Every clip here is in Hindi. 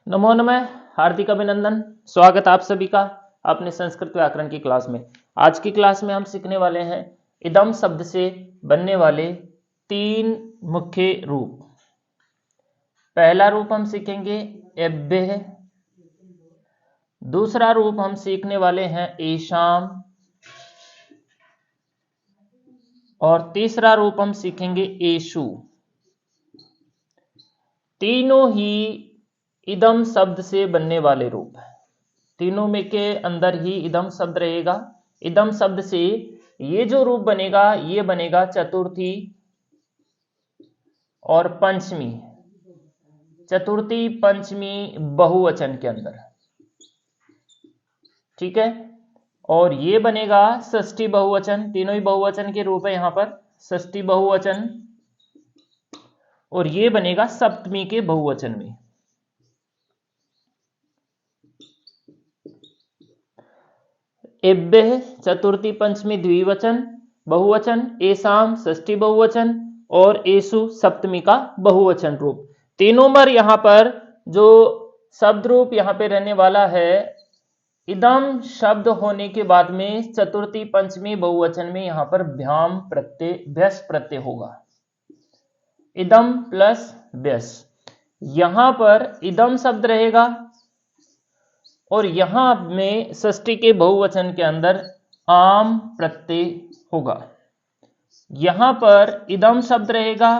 नमो नमः, हार्दिक अभिनंदन। स्वागत आप सभी का अपने संस्कृत व्याकरण की क्लास में। आज की क्लास में हम सीखने वाले हैं इदम शब्द से बनने वाले 3 मुख्य रूप। पहला रूप हम सीखेंगे एब्बे, दूसरा रूप हम सीखने वाले हैं एशाम, और तीसरा रूप हम सीखेंगे एशु। तीनों ही इदम शब्द से बनने वाले रूप है। तीनों में के अंदर ही इदम शब्द रहेगा। इदम शब्द से ये जो रूप बनेगा ये बनेगा चतुर्थी और पंचमी। चतुर्थी पंचमी बहुवचन के अंदर, ठीक है। और ये बनेगा षष्ठी बहुवचन। तीनों ही बहुवचन के रूप है यहां पर, षष्ठी बहुवचन। और ये बनेगा सप्तमी के बहुवचन में। एब्बे चतुर्थी पंचमी द्विवचन बहुवचन, एसाम षष्ठी बहुवचन और एसु सप्तमी का बहुवचन रूप। तीनों बार यहां पर जो शब्द रूप यहां पे रहने वाला है, इदम शब्द होने के बाद में चतुर्थी पंचमी बहुवचन में यहां पर भ्याम प्रत्यय व्यस प्रत्यय होगा। इदम प्लस व्यस, यहां पर इदम शब्द रहेगा और यहां में षष्ठी के बहुवचन के अंदर आम प्रत्यय होगा। यहां पर इदम शब्द रहेगा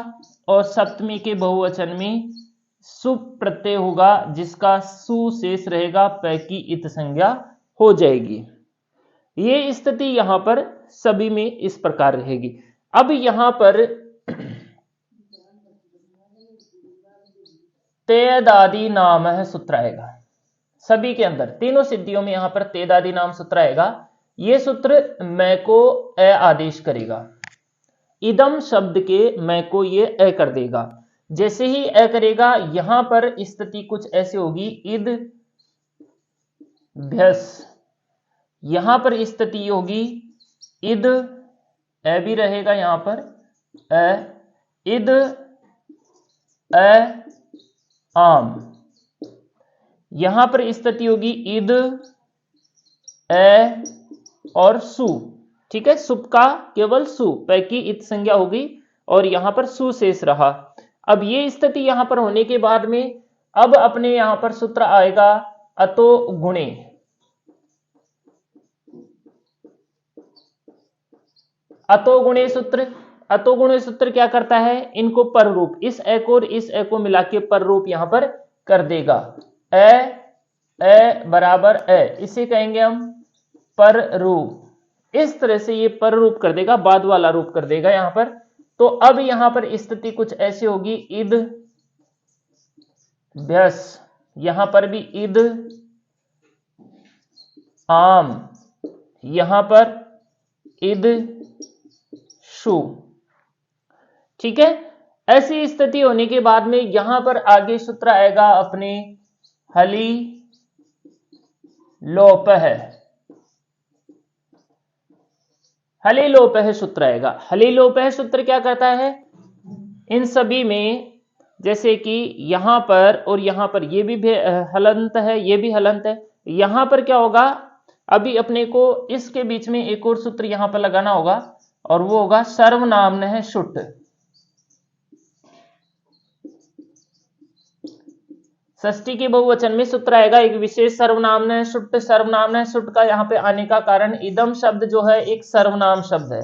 और सप्तमी के बहुवचन में सुप प्रत्यय होगा, जिसका सु शेष रहेगा, पै की इत संज्ञा हो जाएगी। ये स्थिति यहां पर सभी में इस प्रकार रहेगी। अब यहां पर तेदादि नाम है सूत्र आएगा सभी के अंदर। तीनों सिद्धियों में यहां पर तेदादि नाम सूत्र आएगा। यह सूत्र मैं को ए आदेश करेगा। इदम शब्द के मैं को ये ए कर देगा। जैसे ही ए करेगा यहां पर स्थिति कुछ ऐसे होगी, इद भ्यस। यहां पर स्थिति होगी इद, ए भी रहेगा यहां पर, ए इद ए आम। यहां पर स्थिति होगी इद ए और सु, ठीक है। सुप का केवल सु, पै की इत संज्ञा होगी और यहां पर सु शेष रहा। अब ये स्थिति यहां पर होने के बाद में अब अपने यहां पर सूत्र आएगा अतो गुणे। अतो गुणे सूत्र, अतो गुणे सूत्र क्या करता है, इनको पर रूप, इस ए को और इस ए को मिला के पर रूप यहां पर कर देगा। ए बराबर ए, इसे कहेंगे हम पर रूप। इस तरह से ये पर रूप कर देगा, बाद वाला रूप कर देगा यहां पर। तो अब यहां पर स्थिति कुछ ऐसी होगी, इद भ्यस, यहां पर भी इद आम, यहां पर इद शु, ठीक है। ऐसी स्थिति होने के बाद में यहां पर आगे सूत्र आएगा अपने हली लोपह। हली लोपह सूत्र आएगा। हली लोपह सूत्र क्या करता है, इन सभी में जैसे कि यहां पर और यहां पर ये भी हलंत है, ये भी हलंत है। यहां पर क्या होगा, अभी अपने को इसके बीच में एक और सूत्र यहां पर लगाना होगा और वो होगा सर्वनाम्न है शुट। षष्ठी के बहुवचन में सूत्र आएगा एक विशेष सर्वनाम है शुट। सर्वनाम है शुट का यहां पे आने का कारण, इदम शब्द जो है एक सर्वनाम शब्द है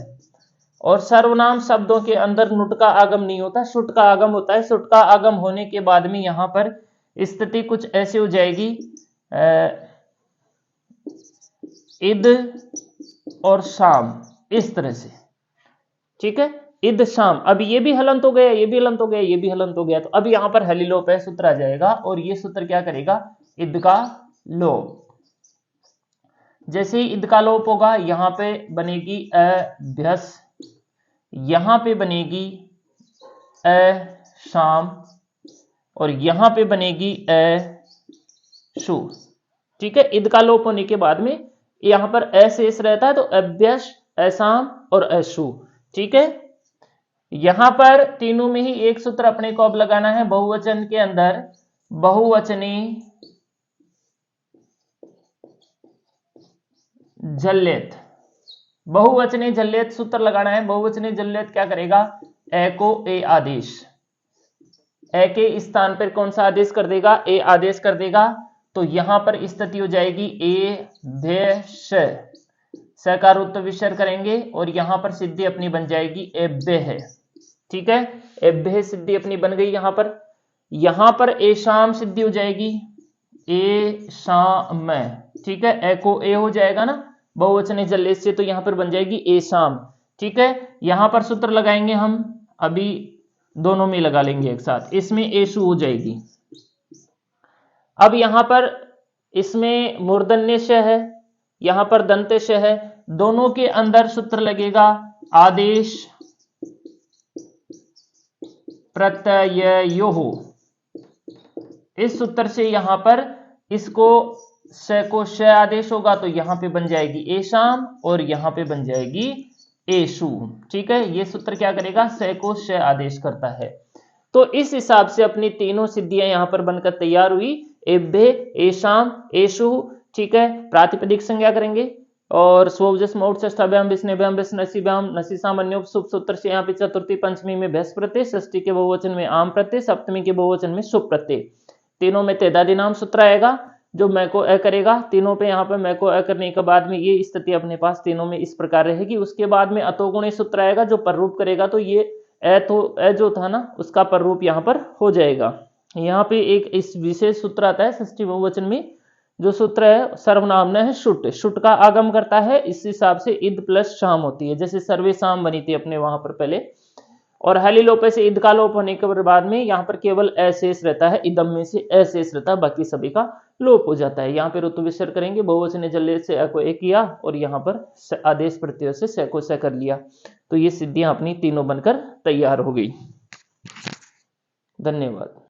और सर्वनाम शब्दों के अंदर नुट का आगम नहीं होता, शुट का आगम होता है। शुट का आगम होने के बाद में यहां पर स्थिति कुछ ऐसी हो जाएगी, इद और शाम, इस तरह से, ठीक है। इद शाम, अब ये भी हलंत हो गया, ये भी हलंत हो गया, ये भी हलंत हो गया। तो अब यहां पर हलिलोप है सूत्र आ जाएगा और ये सूत्र क्या करेगा, इद का लोप। जैसे ही इद का लोप होगा यहां पे बनेगी अभ्यस, यहां पे बनेगी अ शाम और यहां पे बनेगी अ शु, ठीक है। इद का लोप होने के बाद में यहां पर अ शेष रहता है, तो अभ्यस, अशाम और अशु, ठीक है। यहां पर तीनों में ही एक सूत्र अपने को अब लगाना है बहुवचन के अंदर, बहुवचनी जल्यत, बहुवचने जल्यत सूत्र लगाना है। बहुवचने जल्यत क्या करेगा, ए को ए आदेश, ए के स्थान पर कौन सा आदेश कर देगा, ए आदेश कर देगा। तो यहां पर स्थिति हो जाएगी ए भे श का रूप विसर्ग करेंगे और यहां पर सिद्धि अपनी बन जाएगी एब्बे है। ठीक है, एब्बे सिद्धि अपनी बन गई। यहां पर ए शाम सिद्धि हो जाएगी ए शाम। ठीक है, ए को ए हो जाएगा ना बहुवचने जल्यत से, तो यहां पर बन जाएगी ए शाम। ठीक है, यहां पर सूत्र लगाएंगे हम, अभी दोनों में लगा लेंगे एक साथ। इसमें एशु हो जाएगी। अब यहां पर इसमें मूर्धन्य श है, यहां पर दंत्य श है, दोनों के अंदर सूत्र लगेगा आदेश प्रत्ययो। इस सूत्र से यहां पर इसको श को श आदेश होगा तो यहां पे बन जाएगी ए शाम और यहां पे बन जाएगी एशु। ठीक है, ये सूत्र क्या करेगा, श को श आदेश करता है। तो इस हिसाब से अपनी तीनों सिद्धियां यहां पर बनकर तैयार हुई, एब्बे, एशाम, एशु। ठीक है, प्रातिपदिक संज्ञा करेंगे और स्वजस मोट षष्ठाभ्याम विष्णुभ्याम विष्णुभ्याम नसीसाम अन्योप शुभ सूत्र से यहाँ पे चतुर्थी पंचमी में भैंस प्रत्यय, षष्ठी के बहुवचन में आम प्रत्यय, सप्तमी के बहुवचन में शुभ प्रत्यय। तीनों में तेदादी नाम सूत्र आएगा जो मैं को अ करेगा। तीनों पे यहाँ पे मैं को अ करने के बाद में ये स्थिति अपने पास तीनों में इस प्रकार रहेगी। उसके बाद में अतोगुणी सूत्र आएगा जो पररूप करेगा, तो ये अ जो था ना उसका पररूप यहाँ पर हो जाएगा। यहाँ पे एक इस विशेष सूत्र आता है षष्ठी बहुवचन में, जो सूत्र है सर्वनाम है शुट, शुट का आगम करता है। इस हिसाब से इद प्लस शाम होती है, जैसे सर्वे शाम बनी थी अपने वहां पर पहले। और हली लोपे से ईद का लोप होने के बाद में यहाँ पर केवल अशेष रहता है, इदम में से अशेष रहता है, बाकी सभी का लोप हो जाता है। यहाँ पे ऋतु विसर्ग करेंगे, बहुवचन जल्यत से अ को ए किया और यहाँ पर आदेश प्रत्यय से स को स कर लिया। तो ये सिद्धियां अपनी तीनों बनकर तैयार हो गई। धन्यवाद।